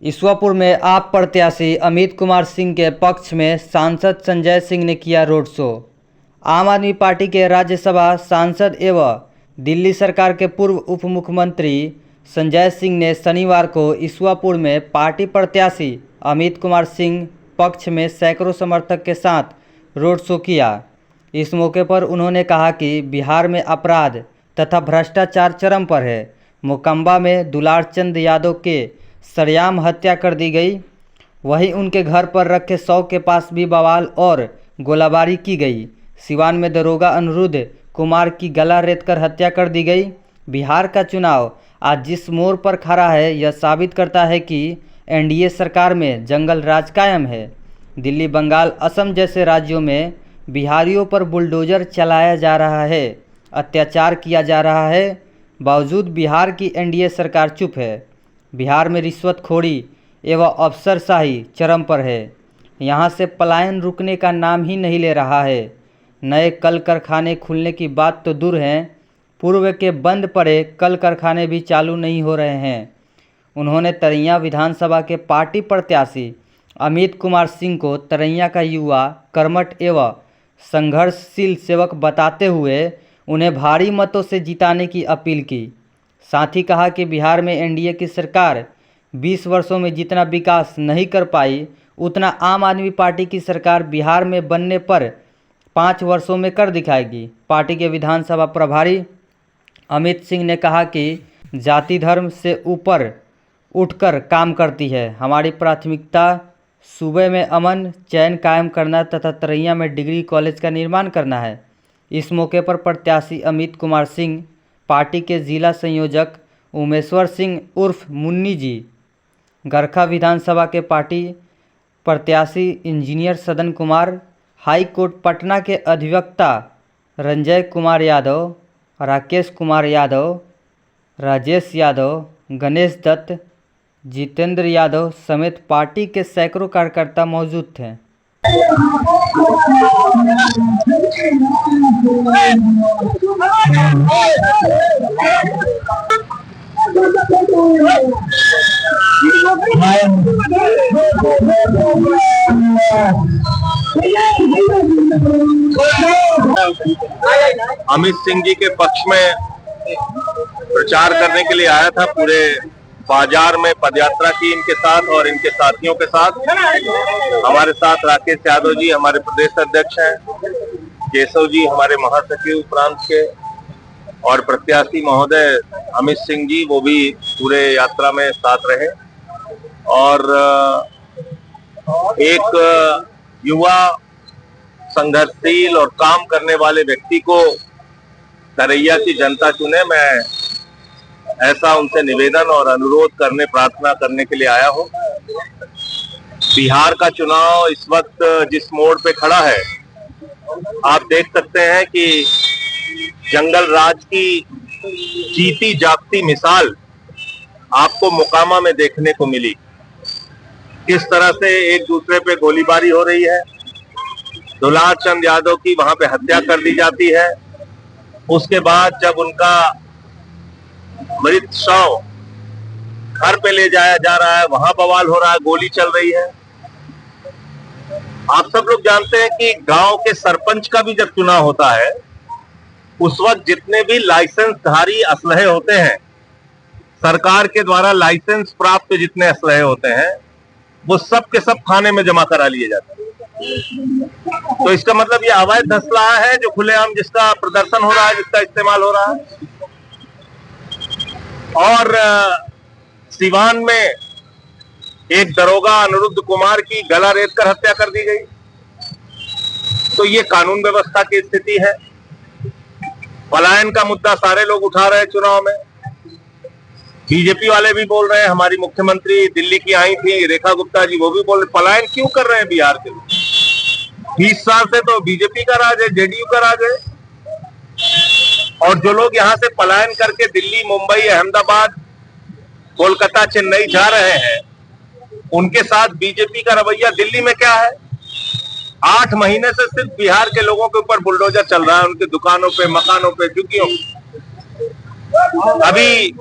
ईश्वरपुर में आप प्रत्याशी अमित कुमार सिंह के पक्ष में सांसद संजय सिंह ने किया रोड शो। आम आदमी पार्टी के राज्यसभा सांसद एवं दिल्ली सरकार के पूर्व उप मुख्यमंत्री संजय सिंह ने शनिवार को ईश्वरपुर में पार्टी प्रत्याशी अमित कुमार सिंह पक्ष में सैकड़ों समर्थक के साथ रोड शो किया। इस मौके पर उन्होंने कहा कि बिहार में अपराध तथा भ्रष्टाचार चरम पर है। मोकाम्बा में दुलार चंद यादव के सरेआम हत्या कर दी गई, वहीं उनके घर पर रखे 100 के पास भी बवाल और गोलाबारी की गई। सिवान में दरोगा अनिरुद्ध कुमार की गला रेतकर हत्या कर दी गई। बिहार का चुनाव आज जिस मोड़ पर खड़ा है, यह साबित करता है कि एनडीए सरकार में जंगल राज कायम है। दिल्ली, बंगाल, असम जैसे राज्यों में बिहारियों पर बुलडोजर चलाया जा रहा है, अत्याचार किया जा रहा है, बावजूद बिहार की एनडीए सरकार चुप है। बिहार में रिश्वतखोरी एवं अफसरशाही चरम पर है। यहाँ से पलायन रुकने का नाम ही नहीं ले रहा है। नए कल कारखाने खुलने की बात तो दूर है, पूर्व के बंद पड़े कल कारखाने भी चालू नहीं हो रहे हैं। उन्होंने तरैया विधानसभा के पार्टी प्रत्याशी अमित कुमार सिंह को तरैया का युवा, कर्मठ एवं संघर्षशील सेवक बताते हुए उन्हें भारी मतों से जिताने की अपील की। साथ ही कहा कि बिहार में एनडीए की सरकार 20 वर्षों में जितना विकास नहीं कर पाई, उतना आम आदमी पार्टी की सरकार बिहार में बनने पर 5 वर्षों में कर दिखाएगी। पार्टी के विधानसभा प्रभारी अमित सिंह ने कहा कि जाति धर्म से ऊपर उठकर काम करती है। हमारी प्राथमिकता सूबे में अमन चैन कायम करना तथा तरैया में डिग्री कॉलेज का निर्माण करना है। इस मौके पर प्रत्याशी अमित कुमार सिंह, पार्टी के जिला संयोजक उमेश्वर सिंह उर्फ मुन्नी जी, गरखा विधानसभा के पार्टी प्रत्याशी इंजीनियर सदन कुमार, हाई कोर्ट पटना के अधिवक्ता रंजय कुमार यादव, राकेश कुमार यादव, राजेश यादव, गणेश दत्त, जितेंद्र यादव समेत पार्टी के सैकड़ों कार्यकर्ता मौजूद थे। अमित सिंह जी के पक्ष में प्रचार करने के लिए आया था। पूरे बाजार में पदयात्रा की इनके साथ और इनके साथियों के साथ। हमारे साथ राकेश यादव जी हमारे प्रदेश अध्यक्ष हैं, केशव जी हमारे महासचिव प्रांत के, और प्रत्याशी महोदय अमित सिंह जी वो भी पूरे यात्रा में साथ रहे। और एक युवा, संघर्षशील और काम करने वाले व्यक्ति को तरैया की जनता चुने, मैं ऐसा उनसे निवेदन और अनुरोध करने, प्रार्थना करने के लिए आया हूं। बिहार का चुनाव इस वक्त जिस मोड़ पे खड़ा है, आप देख सकते हैं कि जंगल राज की जीती जागती मिसाल आपको मोकामा में देखने को मिली। किस तरह से एक दूसरे पे गोलीबारी हो रही है, दुलार चंद यादव की वहां पे हत्या कर दी जाती है। उसके बाद जब उनका मृत शव घर पे ले जाया जा रहा है, वहां बवाल हो रहा है, गोली चल रही है। आप सब लोग जानते हैं कि गांव के सरपंच का भी जब चुनाव होता है, उस वक्त जितने भी लाइसेंसधारी असलहे होते हैं, सरकार के द्वारा लाइसेंस प्राप्त जितने असलहे होते हैं, वो सब के सब थाने में जमा करा लिए जाते हैं। तो इसका मतलब ये अवैध असलहा है जो खुलेआम जिसका प्रदर्शन हो रहा है, जिसका इस्तेमाल हो रहा है। और सिवान में एक दरोगा अनिरुद्ध कुमार की गला रेतकर हत्या कर दी गई। तो ये कानून व्यवस्था की स्थिति है। पलायन का मुद्दा सारे लोग उठा रहे हैं चुनाव में। बीजेपी वाले भी बोल रहे हैं, हमारी मुख्यमंत्री दिल्ली की आई थी रेखा गुप्ता जी, वो भी बोल रहे पलायन क्यों कर रहे हैं बिहार के लोग। 20 साल से तो बीजेपी का राज है, जेडीयू का राज है। और जो लोग यहाँ से पलायन करके दिल्ली, मुंबई, अहमदाबाद, कोलकाता, चेन्नई जा रहे हैं, उनके साथ बीजेपी का रवैया दिल्ली में क्या है। 8 महीने से सिर्फ बिहार के लोगों के ऊपर बुलडोजर चल रहा है, उनकी दुकानों पे, मकानों पे, झुग्गियों पे। अभी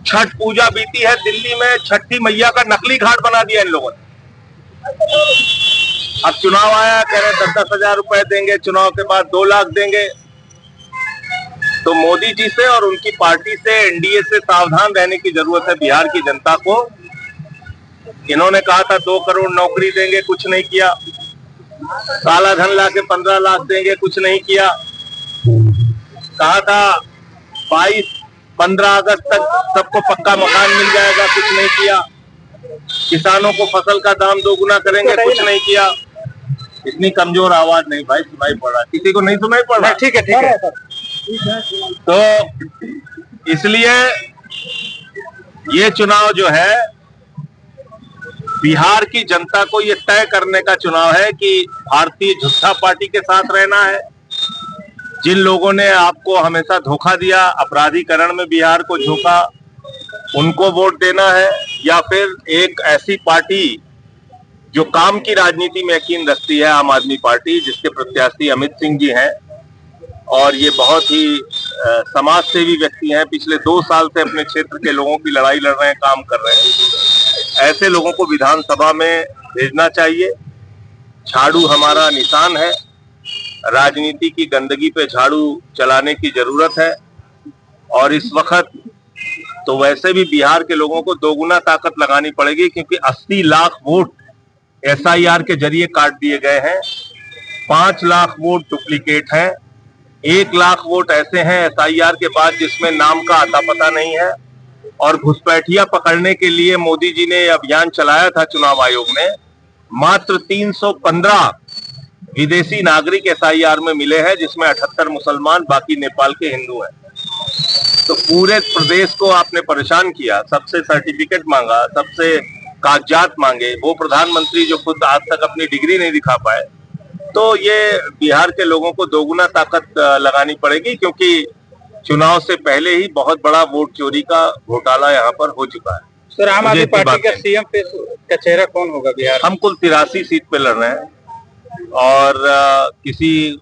छठ पूजा बीती है दिल्ली में, छठी मैया का नकली घाट बना दिया इन लोगों ने। अब चुनाव आया, कह रहे 10-10 हजार रुपए देंगे, चुनाव के बाद 2 लाख देंगे। तो मोदी जी से और उनकी पार्टी से, एनडीए से सावधान रहने की जरूरत है बिहार की जनता को। इन्होंने कहा था 2 करोड़ नौकरी देंगे, कुछ नहीं किया। काला धन लाके 15 लाख देंगे, कुछ नहीं किया। कहा था 22-15 अगस्त तक सबको पक्का मकान मिल जाएगा, कुछ नहीं किया। किसानों को फसल का दाम 2 गुना करेंगे, कुछ नहीं किया। इतनी कमजोर आवाज नहीं भाई सुनाई पड़ रहा, किसी को नहीं सुनाई पड़ रहा? ठीक है। तो इसलिए ये चुनाव जो है बिहार की जनता को ये तय करने का चुनाव है कि भारतीय जनता पार्टी के साथ रहना है। जिन लोगों ने आपको हमेशा धोखा दिया, अपराधीकरण में बिहार को झोंका, उनको वोट देना है, या फिर एक ऐसी पार्टी जो काम की राजनीति में यकीन रखती है, आम आदमी पार्टी, जिसके प्रत्याशी अमित सिंह जी हैं और ये बहुत ही समाज सेवी व्यक्ति हैं। पिछले 2 साल से अपने क्षेत्र के लोगों की लड़ाई लड़ रहे हैं, काम कर रहे हैं। ऐसे लोगों को विधानसभा में भेजना चाहिए। झाड़ू हमारा निशान है। राजनीति की गंदगी पे झाड़ू चलाने की जरूरत है। और इस वक्त तो वैसे भी बिहार के लोगों को 2 गुना ताकत लगानी पड़ेगी, क्योंकि 80 लाख वोट एसआईआर के जरिए काट दिए गए हैं। 5 लाख वोट डुप्लीकेट हैं। 1 लाख वोट ऐसे हैं एसआईआर के बाद जिसमें नाम का आता पता नहीं है। और घुसपैठिया पकड़ने के लिए मोदी जी ने अभियान चलाया था, चुनाव आयोग ने। मात्र 315 विदेशी नागरिक एसआईआर में मिले हैं, जिसमें 78 मुसलमान, बाकी नेपाल के हिंदू हैं। तो पूरे प्रदेश को आपने परेशान किया, सबसे सर्टिफिकेट मांगा, सबसे कागजात मांगे। वो प्रधानमंत्री जो खुद आज तक अपनी डिग्री नहीं दिखा पाए। तो ये बिहार के लोगों को 2 गुना ताकत लगानी पड़ेगी, क्योंकि चुनाव से पहले ही बहुत बड़ा वोट चोरी का घोटाला यहाँ पर हो चुका है। सर, आम आदमी पार्टी का सीएम का चेहरा कौन होगा बिहार? हम कुल 83 सीट पे लड़ रहे हैं और किसी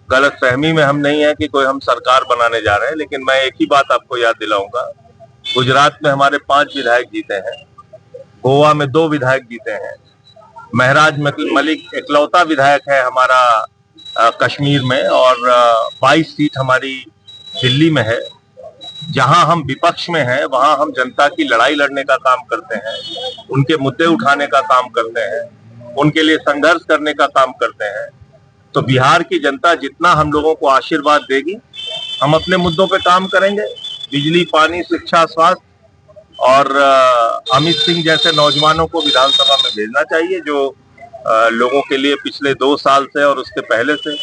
गलत फहमी में हम नहीं है कि कोई हम सरकार बनाने जा रहे हैं। लेकिन मैं एक ही बात आपको याद दिलाऊंगा, गुजरात में हमारे 5 विधायक जीते हैं, गोवा में 2 विधायक जीते हैं, महराज मलिक इकलौता विधायक है हमारा कश्मीर में, और 22 सीट हमारी दिल्ली में है। जहां हम विपक्ष में हैं वहां हम जनता की लड़ाई लड़ने का काम करते हैं, उनके मुद्दे उठाने का काम करते हैं, उनके लिए संघर्ष करने का काम करते हैं। तो बिहार की जनता जितना हम लोगों को आशीर्वाद देगी, हम अपने मुद्दों पे काम करेंगे। बिजली, पानी, शिक्षा, स्वास्थ्य, और अमित सिंह जैसे नौजवानों को विधानसभा में भेजना चाहिए, जो लोगों के लिए पिछले 2 साल से और उसके पहले से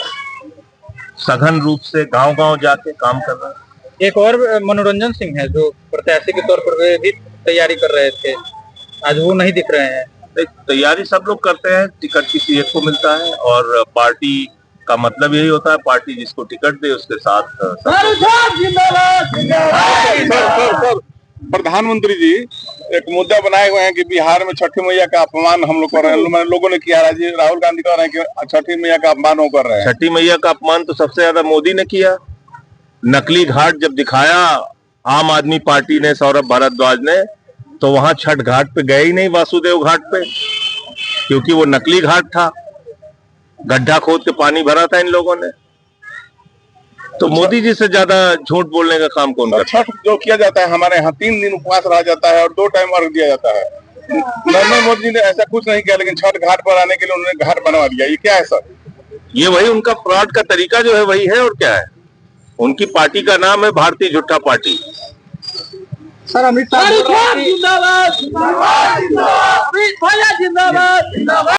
सघन रूप से गांव-गांव जाके काम कर रहे हैं। एक और मनोरंजन सिंह है जो प्रत्याशी के तौर पर वे भी तैयारी कर रहे थे, आज वो नहीं दिख रहे हैं। तैयारी सब लोग करते हैं, टिकट किसी एक को मिलता है और पार्टी का मतलब यही होता है, पार्टी जिसको टिकट दे उसके साथ। प्रधानमंत्री जी एक मुद्दा बनाए हुए हैं कि बिहार में छठी मैया का अपमान हम लोग कर रहे हैं, लोगों ने किया। राहुल गांधी कह रहे हैं कि छठी मैया का अपमान वो कर रहे हैं। छठी मैया का अपमान तो सबसे ज्यादा मोदी ने किया। नकली घाट जब दिखाया आम आदमी पार्टी ने, सौरभ भारद्वाज ने, तो वहां छठ घाट पे गए ही नहीं, वासुदेव घाट पे, क्योंकि वो नकली घाट था। गड्ढा खोद के पानी भरा था इन लोगों ने। तो मोदी जी से ज्यादा झूठ बोलने का काम कौन करता है? छठ जो किया जाता है हमारे यहाँ 3 दिन उपवास रहा जाता है और 2 टाइम अर्घ दिया जाता है। नरेंद्र मोदी जी ने ऐसा कुछ नहीं किया, लेकिन छठ घाट पर आने के लिए उन्होंने घाट बनवा दिया। ये क्या है सर? ये वही उनका फ्रॉड का तरीका जो है वही है, और क्या है। उनकी पार्टी का नाम है भारतीय झूठा पार्टी। सर, अमित शाह जिंदाबाद।